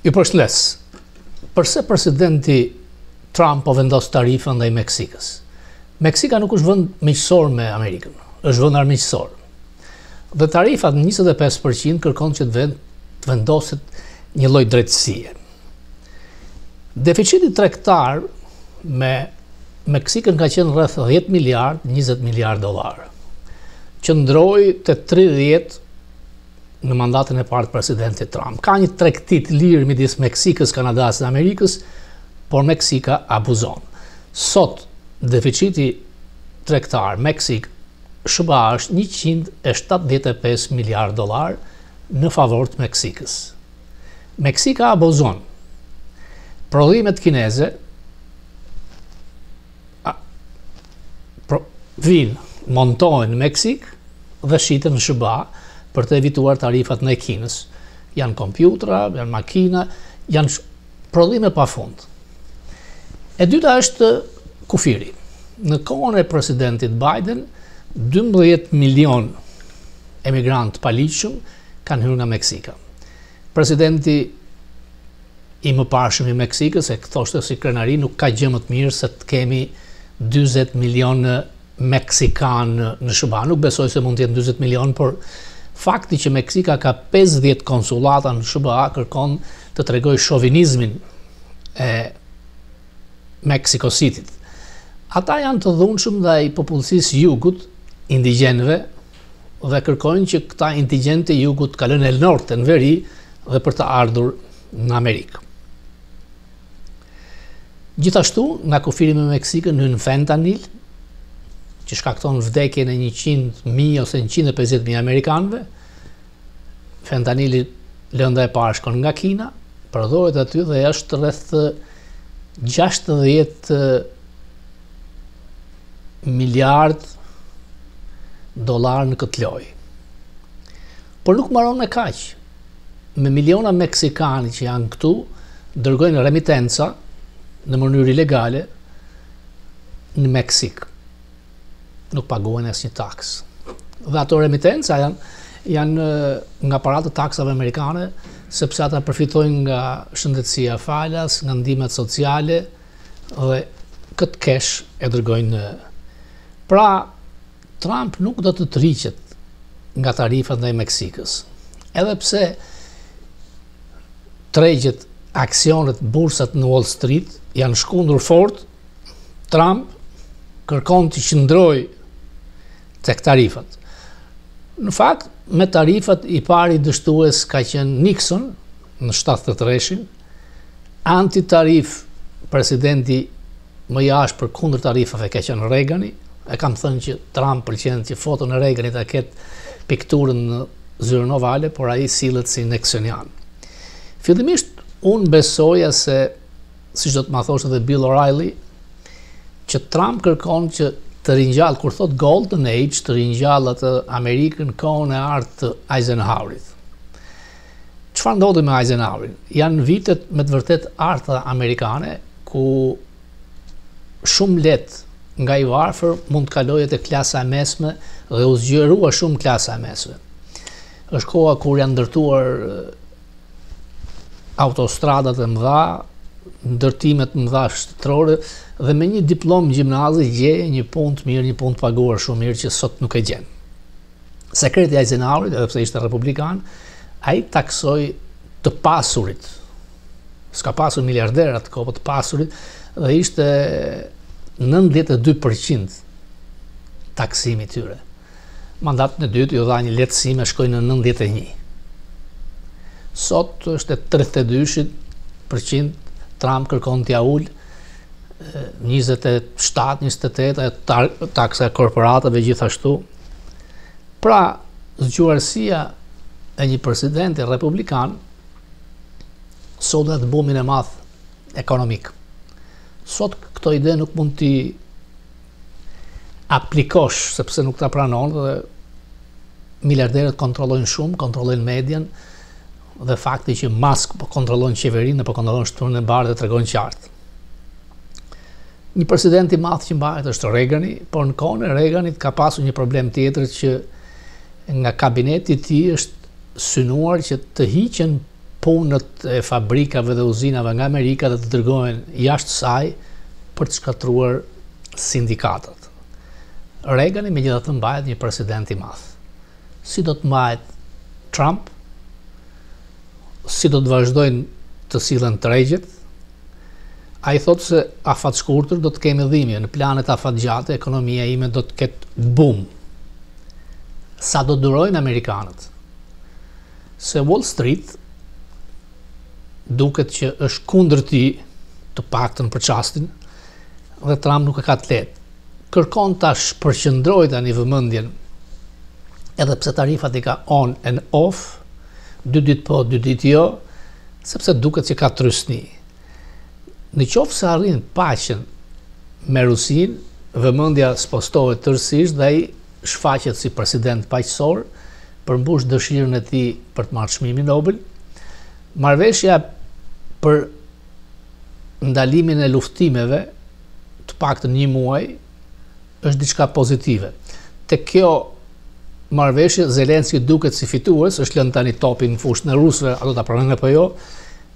Ju përshëndes. Përse presidenti Trump po vendos tarifën ndaj Meksikës? Meksika nuk është vend miqësor me Amerikën, është vend armiqësor. Dhe tarifat 25% kërkon që të vendoset një lloj drejtësie. Deficiti tregtar me Meksikën ka qenë rreth 10 miliard, 20 miliard dollar. Qëndroi te 30 në mandatin e parë të presidentit Trump. Ka një tregti të lirë midis Meksikës, Kanadas dhe Amerikës, por Meksika abuzon. Sot deficiti tregtar Meksik-SBA është 175 miliard dollar në favor të Meksikës. Meksika abuzon. Prodhimet kineze vinë, montojnë në Meksik dhe shiten në SBA për të evituar tarifat në Kinës. Janë kompjutra, janë makina, janë prodhime pafund. E dyta është kufiri. Në kohën e presidentit Biden, 12 milion emigrant paligjshëm kanë hyrë nga Meksika. Presidenti i mëparshëm i Meksikës e thoshte si krenari nuk ka gjë më të mirë se të kemi 40 milion Meksikan në SBA. Nuk besoj se mund të jetë 40 milion, por fakti që Meksika ka 50 konsulata në SBA kërkon të tregoj shovinizmin e Mexico Cityt. Ata janë të dhunshëm ndaj popullsisë jugut, indigjenëve, dhe kërkojnë që këta indigjenë të jugut kalojnë el norte në veri dhe për të ardhur në Amerikë. Gjithashtu, nga kufiri me Meksikën hyn fentanyl, që shkakton vdekjen e 100.000 ose 150.000 amerikanëve. Fentanyli lënda e parë shkon nga Kina, përdoret aty dhe është rreth 60 miliard dollar në këtë lojë. Por nuk mbaron me kaq. Me miliona meksikani që janë këtu, dërgojnë remitenca në mënyrë ilegale në Meksik. Nuk paguajnë asnjë taksë. Dhe ato remitenca janë nga paratë të taksave amerikane, sepse ata përfitojnë nga shëndetësia e falas, nga ndihmet sociale dhe këtë cash e dërgojnë. Pra, Trump nuk do të tërhiqet nga tarifat ndaj Meksikës. Edhe pse tregjet aksionet bursat në Wall Street janë shkundur fort, Trump kërkon të qëndrojë tek tarifat. Në fakt, me tarifat i pari dështues ka qenë Nixon në 73-shin, anti-tarif presidenti më jashtë kundër tarifave ka qenë Reagani. E kam thënë që Trump pëlqen që foton e Reaganit ta ketë pikturën në zyrën ovale, por ai sillet si Nixonian. Fillimisht unë besoja se, siç do të ma thoshte edhe Bill O'Reilly, që Trump kërkon që të ringjall, kur thot Golden Age, të ringjall atë Amerikën kohën e artë të Eisenhowerit. Çfarë ndodhi me Eisenhowerin? Janë vitet me të vërtet arta amerikane, ku shumë lehtë nga i varfër mund të kaloje te klasa e mesme dhe u zgjerua shumë klasa e mesme. Është koha kur janë ndërtuar autostradat e mëdha, ndërtimet mëdha shtetërore, dhe me një diplomë gjimnazi gjeje një punë të mirë, një punë të paguar shumë mirë që sot nuk e gjen. Sekreti Eisenhowerit, edhe pse ishte republikan, ai taksoi të pasurit. S'ka pasur miliarder atë kohë, të pasurit, dhe ishte 92% taksimi tyre. Mandatin e dytë ju dha një lehtësi me shkojnë në 91%. Sot është 32%, Trump kërkon t'ja ul 27-28 taksa e korporatave gjithashtu. Pra, zgjuarësia e një presidenti republikan soldat bumin e madh ekonomik. Sot këto ide nuk mund t'i aplikosh, sepse nuk ta pranon, dhe miliarderët kontrollojnë shumë, kontrollojnë median, dhe fakti që Musk po kontrollon qeverinë, po kontrollon shtëpinë e bardhë, tregon qartë. Një president i madh që mbahet është Reagani, por në kohën e Reaganit ka pasur një problem tjetër, që nga kabineti i tij është synuar që të hiqen punët e fabrikave dhe uzinave nga Amerika dhe të dërgohen jashtë saj për të shkatruar sindikatat. Reagani megjithatë mbahet një president i madh. Si do të mbahet Trump? Si do të vazhdojnë të sillen tregjet? Ai thotë se afat shkurtër do të kemi dhimbje, në planet afat gjate ekonomia ime do të ketë boom. Sa do durojnë amerikanët? Se Wall Street duket që është kundër tij, të paktën për çastin, dhe Trump nuk e ka të lehtë. Kërkon ta shpërqendrojë tani vëmendjen, edhe pse tarifat i ka on and off, 2 ditë po, 2 ditë jo, sepse duket që ka trysni. Në qoftë se arrin paqen me Rusin, vëmendja spostohet tërësisht dhe ai shfaqet si president paqësor, përmbush dëshirën e tij për të marrë çmimin Nobel. Marrëveshja për ndalimin e luftimeve, të paktën 1 muaj, është diçka pozitive. Te kjo marrëveshje Zelenski duket si fitues, është lënë tani topin në fushën e rusëve, ato ta pranojnë apo jo,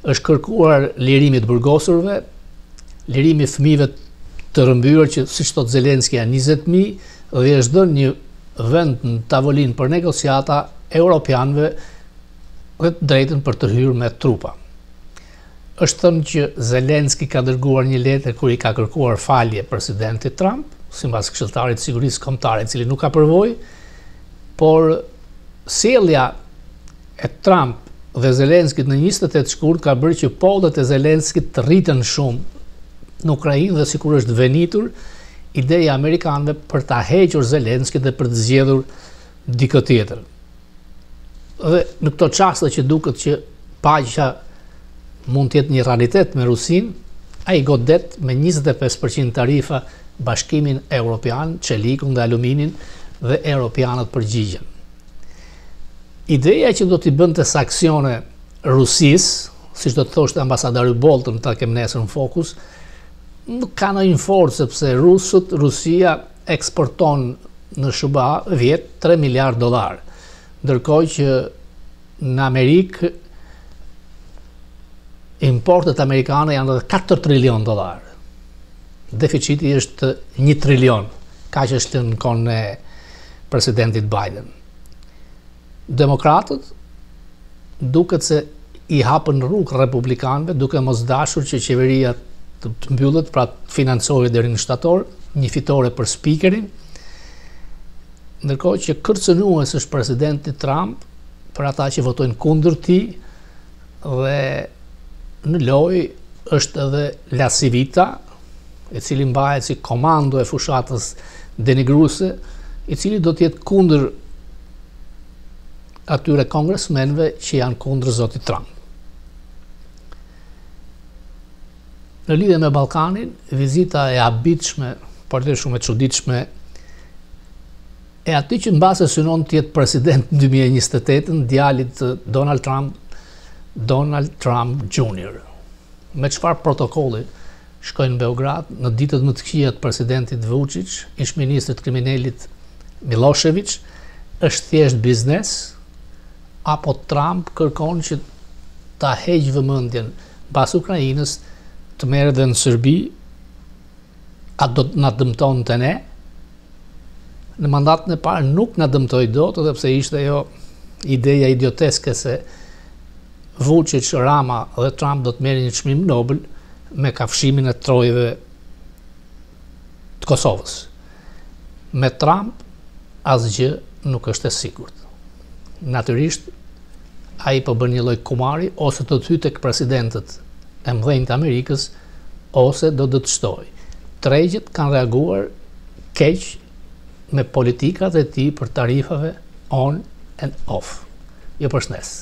është kërkuar lirimi të burgosurve, lirimi i fëmijëve të rrëmbyer që siç thot Zelenski janë 20.000 dhe është dhënë një vend në tavolinë për negociata europianëve dhe drejtën për të hyrë me trupa. Është thënë që Zelenski ka dërguar një letër kur i ka kërkuar falje presidentit Trump, sipas këshilltarit të sigurisë kombëtare, i cili nuk ka përvojë, por sjellja e Trump dhe Zelenskit në 28 shkurt ka bërë që pollet e Zelenskit të rriten shumë në Ukrainë dhe sikur është venitur ideja amerikanëve për ta hequr Zelenskit dhe për të zgjedhur dikë tjetër. Dhe në këto çaste që duket që paqja mund të jetë një realitet me Rusin, ai godet me 25% tarifa Bashkimin Evropian, çelikun dhe aluminin dhe europianët përgjigjen. Ideja që do t'i bënte sanksione Rusisë, siç do të thoshte ambasadori Bolton, ta kem nesër në fokus, nuk ka ndonjë forcë sepse Rusia eksporton në SBA vjet 3 miliard dollar, ndërkohë që në Amerikë importet amerikane janë edhe 4 trilion dollar. Deficiti është 1 trilion, kaq është në kohën e presidentit Biden. Demokratët duket se i hapën rrugë republikanëve duke mos dashur që qeveria të mbyllet, pra të financojë deri në shtator, një fitore për spikerin, ndërkohë që kërcënues është presidenti Trump për ata që votojnë kundër tij dhe në lojë është edhe La Civita, i cili mbahet si komando e fushatës denigruese, i cili do të jetë kundër atyre kongresmenëve që janë kundër zotit Trump. Në lidhje me Ballkanin, vizita e habitshme, por dhe shumë e çuditshme, e atij që mbase synon të jetë president në 2028, djalit të Donald Trump Jr. Me çfarë protokolli shkojnë në Beograd në ditët më të këqija të presidentit Vučić, ish-ministrit kriminalit Milošević, është thjesht biznes, apo Trump kërkon që ta heqë vëmendjen pas Ukrainës, të merret dhe në Serbi, a do të na dëmton të ne? Në mandatën e parë nuk na dëmtoi dot, edhe pse ishte ajo ideja idioteske se Vučić, Rama dhe Trump do të merrin një çmim Nobel me kafshimin e trojeve të Kosovës. Me Trump asgjë nuk është e sigurt. Natyrisht ai po bën një lloj kumari, ose do të hyjë tek presidentët e mëdhenj të Amerikës, ose do të shtojë. Tregjet kanë reaguar keq me politikat e tij për tarifave on and off. Jo për shnes.